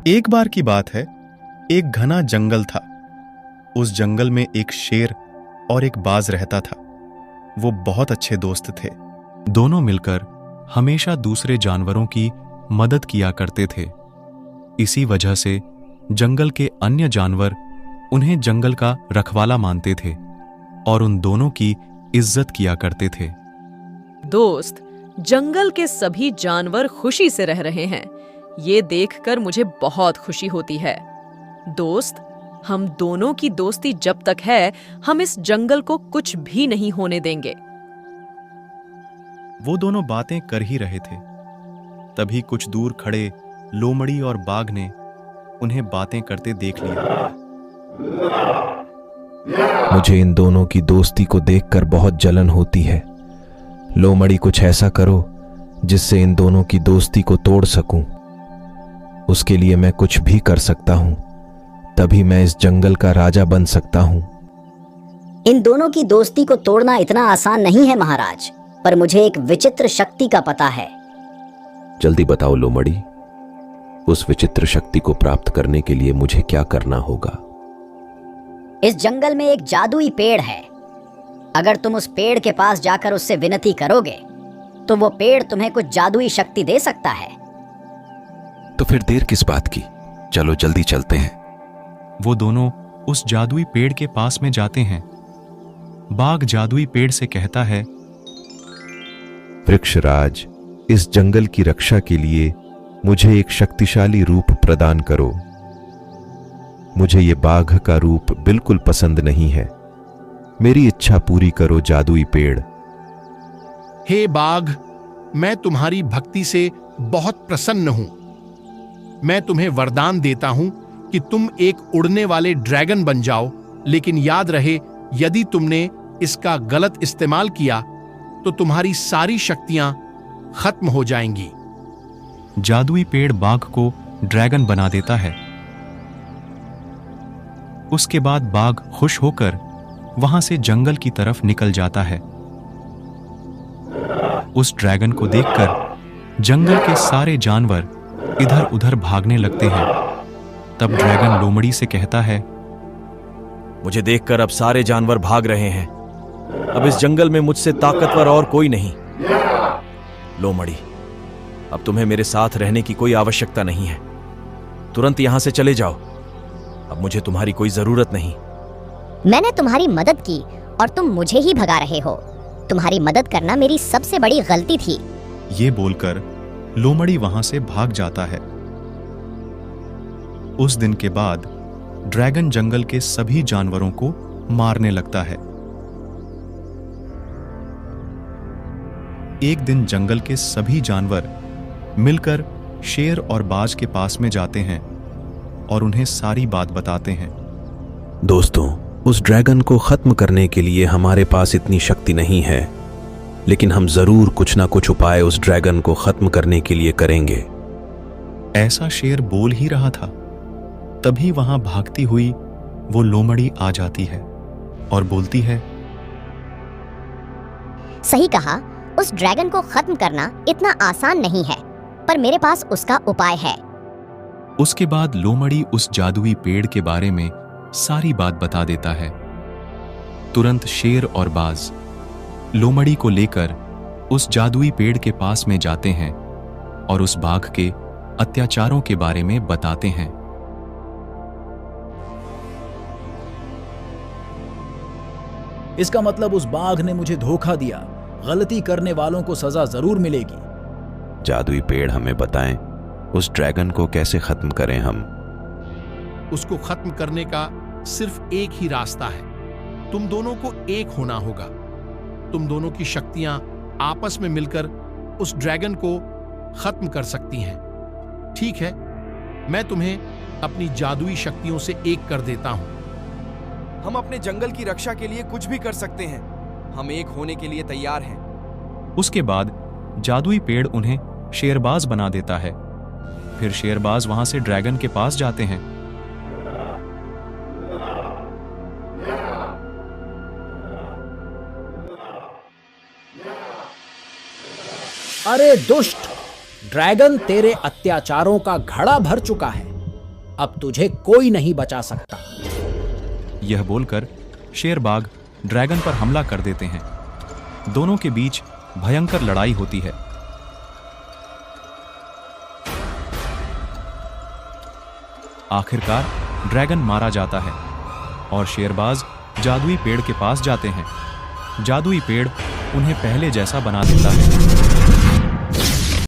एक बार की बात है, एक घना जंगल था। उस जंगल में एक शेर और एक बाज रहता था। वो बहुत अच्छे दोस्त थे। दोनों मिलकर हमेशा दूसरे जानवरों की मदद किया करते थे। इसी वजह से जंगल के अन्य जानवर उन्हें जंगल का रखवाला मानते थे और उन दोनों की इज्जत किया करते थे। दोस्त, जंगल के सभी जानवर खुशी से रह रहे हैं, ये देखकर मुझे बहुत खुशी होती है। दोस्त, हम दोनों की दोस्ती जब तक है, हम इस जंगल को कुछ भी नहीं होने देंगे। वो दोनों बातें कर ही रहे थे, तभी कुछ दूर खड़े लोमड़ी और बाघ ने उन्हें बातें करते देख लिया। मुझे इन दोनों की दोस्ती को देखकर बहुत जलन होती है। लोमड़ी, कुछ ऐसा करो जिससे इन दोनों की दोस्ती को तोड़ सकूं। उसके लिए मैं कुछ भी कर सकता हूं, तभी मैं इस जंगल का राजा बन सकता हूं। इन दोनों की दोस्ती को तोड़ना इतना आसान नहीं है महाराज, पर मुझे एक विचित्र शक्ति का पता है। जल्दी बताओ लोमड़ी, उस विचित्र शक्ति को प्राप्त करने के लिए मुझे क्या करना होगा? इस जंगल में एक जादुई पेड़ है। अगर तुम उस पेड़ के पास जाकर उससे विनती करोगे तो वो पेड़ तुम्हें कुछ जादुई शक्ति दे सकता है। तो फिर देर किस बात की, चलो जल्दी चलते हैं। वो दोनों उस जादुई पेड़ के पास में जाते हैं। बाघ जादुई पेड़ से कहता है, वृक्षराज, इस जंगल की रक्षा के लिए मुझे एक शक्तिशाली रूप प्रदान करो। मुझे ये बाघ का रूप बिल्कुल पसंद नहीं है। मेरी इच्छा पूरी करो जादुई पेड़। हे बाघ, मैं तुम्हारी भक्ति से बहुत प्रसन्न हूं। मैं तुम्हें वरदान देता हूं कि तुम एक उड़ने वाले ड्रैगन बन जाओ, लेकिन याद रहे, यदि तुमने इसका गलत इस्तेमाल किया तो तुम्हारी सारी शक्तियां खत्म हो जाएंगी। जादुई पेड़ बाघ को ड्रैगन बना देता है। उसके बाद बाघ खुश होकर वहां से जंगल की तरफ निकल जाता है। उस ड्रैगन को देखकर जंगल के सारे जानवर इधर उधर भागने लगते हैं। तब ड्रैगन लोमड़ी से कहता है, मुझे देखकर अब सारे जानवर भाग रहे हैं। अब इस जंगल में मुझसे ताकतवर और कोई नहीं। लोमड़ी, अब तुम्हें मेरे साथ रहने की कोई आवश्यकता नहीं है। तुरंत यहां से चले जाओ। अब मुझे तुम्हारी कोई जरूरत नहीं। मैंने तुम्हारी मदद की और तुम मुझे ही भगा रहे हो। तुम्हारी मदद करना मेरी सबसे बड़ी गलती थी। ये बोलकर लोमड़ी वहां से भाग जाता है। उस दिन के बाद ड्रैगन जंगल के सभी जानवरों को मारने लगता है। एक दिन जंगल के सभी जानवर मिलकर शेर और बाज के पास में जाते हैं और उन्हें सारी बात बताते हैं। दोस्तों, उस ड्रैगन को खत्म करने के लिए हमारे पास इतनी शक्ति नहीं है, लेकिन हम जरूर कुछ ना कुछ उपाय उस ड्रैगन को खत्म करने के लिए करेंगे। ऐसा शेर बोल ही रहा था, तभी वहां भागती हुई वो लोमड़ी आ जाती है और बोलती है, सही कहा, उस ड्रैगन को खत्म करना इतना आसान नहीं है, पर मेरे पास उसका उपाय है। उसके बाद लोमड़ी उस जादुई पेड़ के बारे में सारी बात बता देता है। तुरंत शेर और बाज लोमड़ी को लेकर उस जादुई पेड़ के पास में जाते हैं और उस बाघ के अत्याचारों के बारे में बताते हैं। इसका मतलब उस बाघ ने मुझे धोखा दिया। गलती करने वालों को सजा जरूर मिलेगी। जादुई पेड़ हमें बताएं, उस ड्रैगन को कैसे खत्म करें हम? उसको खत्म करने का सिर्फ एक ही रास्ता है। तुम दोनों को एक होना होगा। तुम दोनों की शक्तियां आपस में मिलकर उस ड्रैगन को खत्म कर सकती हैं। ठीक है, मैं तुम्हें अपनी जादुई शक्तियों से एक कर देता हूं। हम अपने जंगल की रक्षा के लिए कुछ भी कर सकते हैं। हम एक होने के लिए तैयार हैं। उसके बाद जादुई पेड़ उन्हें शेरबाज बना देता है। फिर शेरबाज वहां से ड्रैगन के पास जाते हैं। अरे दुष्ट, ड्रैगन तेरे अत्याचारों का घड़ा भर चुका है। अब तुझे कोई नहीं बचा सकता। यह बोलकर शेर बाघ ड्रैगन पर हमला कर देते हैं। दोनों के बीच भयंकर लड़ाई होती है। आखिरकार ड्रैगन मारा जाता है और शेरबाज जादुई पेड़ के पास जाते हैं। जादुई पेड़ उन्हें पहले जैसा बना देता है।